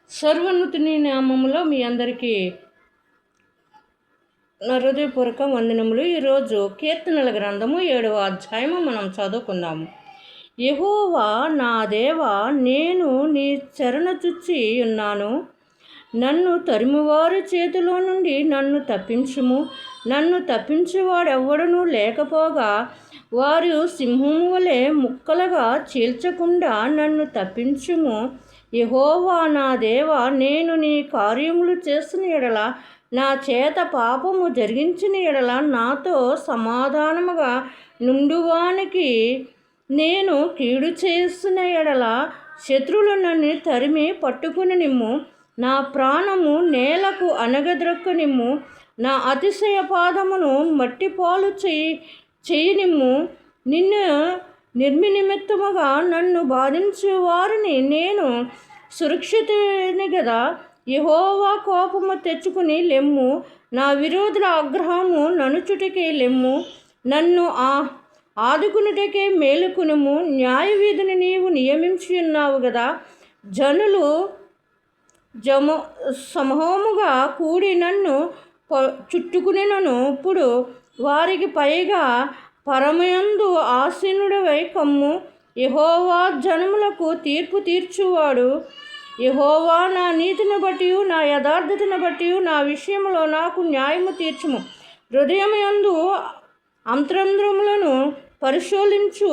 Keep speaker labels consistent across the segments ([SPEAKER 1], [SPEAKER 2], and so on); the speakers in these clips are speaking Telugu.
[SPEAKER 1] సర్వోన్నతుని నామములో మీ అందరికీ నా హృదయపూర్వక వందనములు. ఈరోజు కీర్తనల గ్రంథము 7వ అధ్యాయము మనం చదువుకుందాము. యెహోవా నా దేవా, నేను నీ చరణ చుచ్చి ఉన్నాను. నన్ను తరిమివారి చేతిలో నుండి నన్ను తప్పించుము. నన్ను తప్పించేవాడెవ్వడనూ లేకపోగా వారు సింహము వలె ముక్కలుగా చీల్చకుండా నన్ను తప్పించుము. యెహోవా నా దేవా, నేను నీ కార్యములు చేసిన ఎడల, నా చేత పాపము జరిగించిన ఎడల నాతో సమాధానముగా నుండువానికి నేను కీడు చేసిన ఎడల శత్రువులు నన్ను తరిమి పట్టుకుని నిమ్ము. నా ప్రాణము నేలకు అనగద్రొక్కనిమ్ము. నా అతిశయ పాదమును మట్టిపాలు చేయనిమ్ము. నిన్ను నిర్మినిమిత్తముగా నన్ను బాధించే వారిని నేను సురక్షితుని గదా. యెహోవా కోపము తెచ్చుకుని లెమ్ము. నా విరోధుల ఆగ్రహము ననుచుటకే లెమ్ము. నన్ను ఆదుకునుటకే మేలుకునుము. న్యాయవిధిని నీవు నియమించి ఉన్నావు గదా. జనులు సమూహముగా కూడి నన్ను చుట్టుకునినను. ఇప్పుడు వారికి పైగా పరమయందు ఆసీనుడవై కమ్ము. యెహోవా జనములకు తీర్పు తీర్చువాడు. యెహోవా నా నీతిని బట్టి, నా యథార్థతను బట్టి నా విషయంలో నాకు న్యాయము తీర్చుము. హృదయముయందు అంతరంద్రములను పరిశోధించు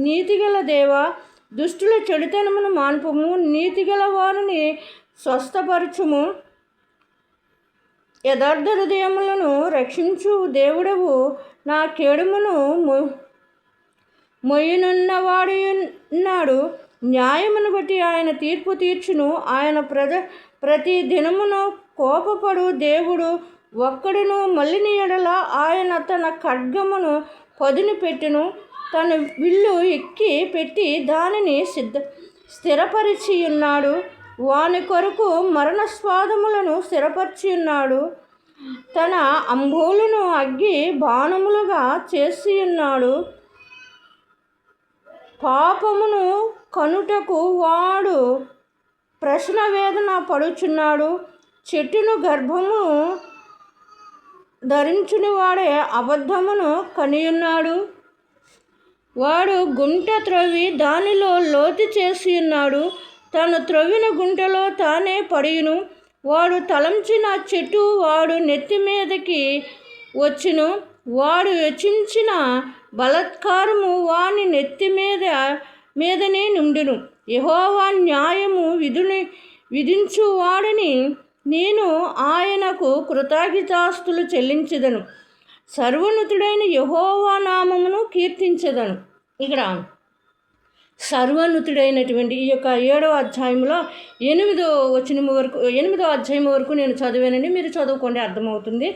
[SPEAKER 1] నీతిగల దేవా, దుష్టుల చెడుతనమును మాన్పము. నీతిగల వారిని స్వస్థపరచుము. యథార్థ హృదయములను రక్షించు దేవుడవు. నా కేడుమును మొయ్యనున్నవాడున్నాడు. న్యాయమును బట్టి ఆయన తీర్పు తీర్చును. ఆయన ప్రతి దినమును కోపపడు దేవుడు ఒక్కడును మల్లిని ఎడల ఆయన తన ఖడ్గమును పదును పెట్టును. తన విల్లు ఎక్కి పెట్టి దానిని స్థిరపరిచి ఉన్నాడు. వాని కొరకు మరణ స్వాదములను స్థిరపరిచి ఉన్నాడు. తన అంబులను అగ్గి బాణములుగా చేసి ఉన్నాడు. పాపమును కనుటకు వాడు ప్రశ్న వేదన పడుచున్నాడు. చెట్టును గర్భము ధరించుని వాడే అబద్ధమును కనియున్నాడు. వాడు గుంట త్రవ్వి దానిలో లోతు చేసి ఉన్నాడు. తను త్రవ్విన గుంటలో తానే పడియును. వాడు తలంచిన చెట్టు వాడు నెత్తి మీదకి వచ్చును. వాడు రచించిన బలాత్కారము వాని నెత్తి మీదనే నుండును. యెహోవా న్యాయము విధించువాడని నేను ఆయనకు కృతజ్ఞతాస్తులు చెల్లించెదను. సర్వోన్నతుడైన యెహోవా నామమును కీర్తించెదను. ఇక్కడ సర్వోన్నతుడైనటువంటి ఈ యొక్క 7వ అధ్యాయంలో 8వ అధ్యాయం వరకు నేను చదివానండి. మీరు చదువుకోండి, అర్థమవుతుంది.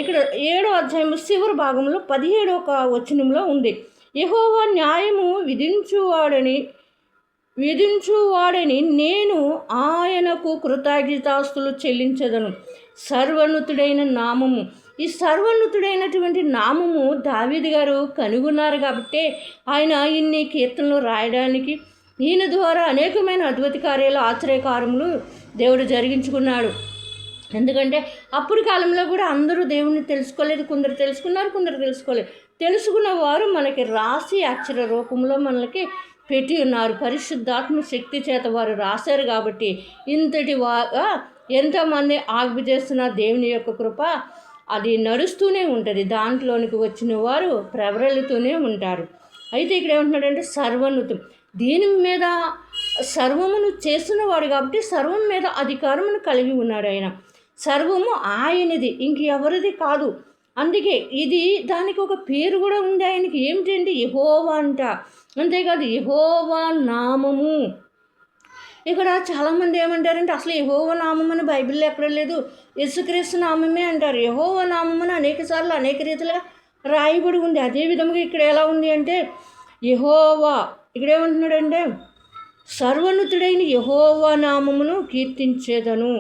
[SPEAKER 1] ఇక్కడ 7వ అధ్యాయం చివరి భాగంలో 17వ వచనంలో ఉంది. యెహోవా న్యాయము విధించువాడని నేను ఆయనకు కృతజ్ఞతాస్తులు చెల్లించెదను. సర్వోన్నతుడైన నామము. ఈ సర్వోన్నతుడైనటువంటి నామము దావీదు గారు కనుగొన్నారు కాబట్టి ఆయన ఇన్ని కీర్తనలు రాయడానికి, ఈయన ద్వారా అనేకమైన అద్భుత కార్యాలు, ఆశ్చర్యకారములు దేవుడు జరిగించుకున్నాడు. ఎందుకంటే అప్పుడు కాలంలో కూడా అందరూ దేవుణ్ణి తెలుసుకోలేదు. కొందరు తెలుసుకున్నారు, కొందరు తెలుసుకోలేదు. తెలుసుకున్న వారు మనకి రాసి అక్షర రూపంలో మనకి పెట్టి ఉన్నారు. పరిశుద్ధాత్మ శక్తి చేత వారు రాశారు కాబట్టి ఇంతటి ఎంతోమంది ఆజ్ఞ చేస్తున్న దేవుని యొక్క కృప అది నడుస్తూనే ఉంటుంది. దాంట్లోనికి వచ్చిన వారు ప్రవరలుతూనే ఉంటారు. అయితే ఇక్కడ ఏమంటున్నాడంటే సర్వోన్నతం. దీని మీద సర్వమును చేస్తున్నవాడు కాబట్టి సర్వం మీద అధికారమును కలిగి ఉన్నాడు ఆయన. సర్వము ఆయనది, ఇంక ఎవరిది కాదు. అందుకే ఇది దానికి ఒక పేరు కూడా ఉంది ఆయనకి. ఏమిటంటే యెహోవా అంట. అంతేకాదు యెహోవా నామము. ఇక్కడ చాలామంది ఏమంటారంటే అసలు యెహోవా నామం అని బైబిల్లో ఎక్కడ లేదు, యేసుక్రీస్తు నామమే అంటారు. యెహోవా నామం అని అనేకసార్లు అనేక రీతిలో రాయబడి ఉంది. అదేవిధంగా ఇక్కడ ఎలా ఉంది అంటే యెహోవా, ఇక్కడ ఏమంటున్నాడంటే సర్వోన్నతుడైన యెహోవా నామమును కీర్తించేదను.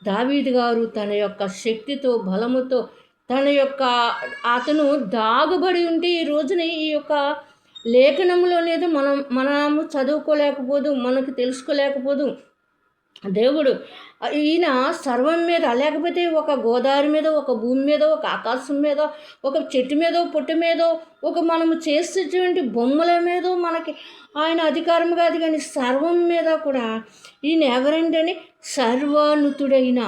[SPEAKER 1] దావీదు గారు తన యొక్క శక్తితో, బలముతో, అతను దాగబడి ఉంటే ఈ రోజున ఈ యొక్క లేఖనంలోనేది మనము చదువుకోలేకపోదు, మనకు తెలుసుకోలేకపోదు. దేవుడు ఈయన సర్వం మీద, లేకపోతే ఒక గోదావరి మీద, ఒక భూమి మీద, ఒక ఆకాశం మీద, ఒక చెట్టు మీదో పుట్ట మీదో, ఒక మనము చేసేటువంటి బొమ్మల మీదో మనకి ఆయన అధికారం కాదు. కానీ సర్వం మీద కూడా ఈయన ఎవరంటని సర్వోన్నతుడైన,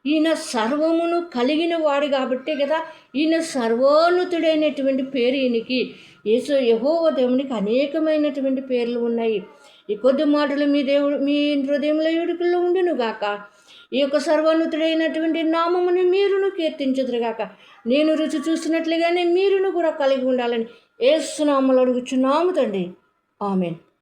[SPEAKER 1] ఈయన సర్వమును కలిగిన వాడు కాబట్టే కదా ఈయన సర్వోన్నతుడైనటువంటి పేరు ఈయనకి. యెహోవా దేవునికి అనేకమైనటువంటి పేర్లు ఉన్నాయి. ఈ కొద్ది మాటలు మీ హృదయంలో ఇడుకల్లో ఉండును గాక. ఈ యొక్క సర్వోన్నతుడైనటువంటి నామముని మీరును కీర్తించుదురుగాక. నేను రుచి చూసినట్లుగానే మీరును కూడా కలిగి ఉండాలని యేసు నామములో అడుగుచున్నాము తండ్రి. ఆమేన్.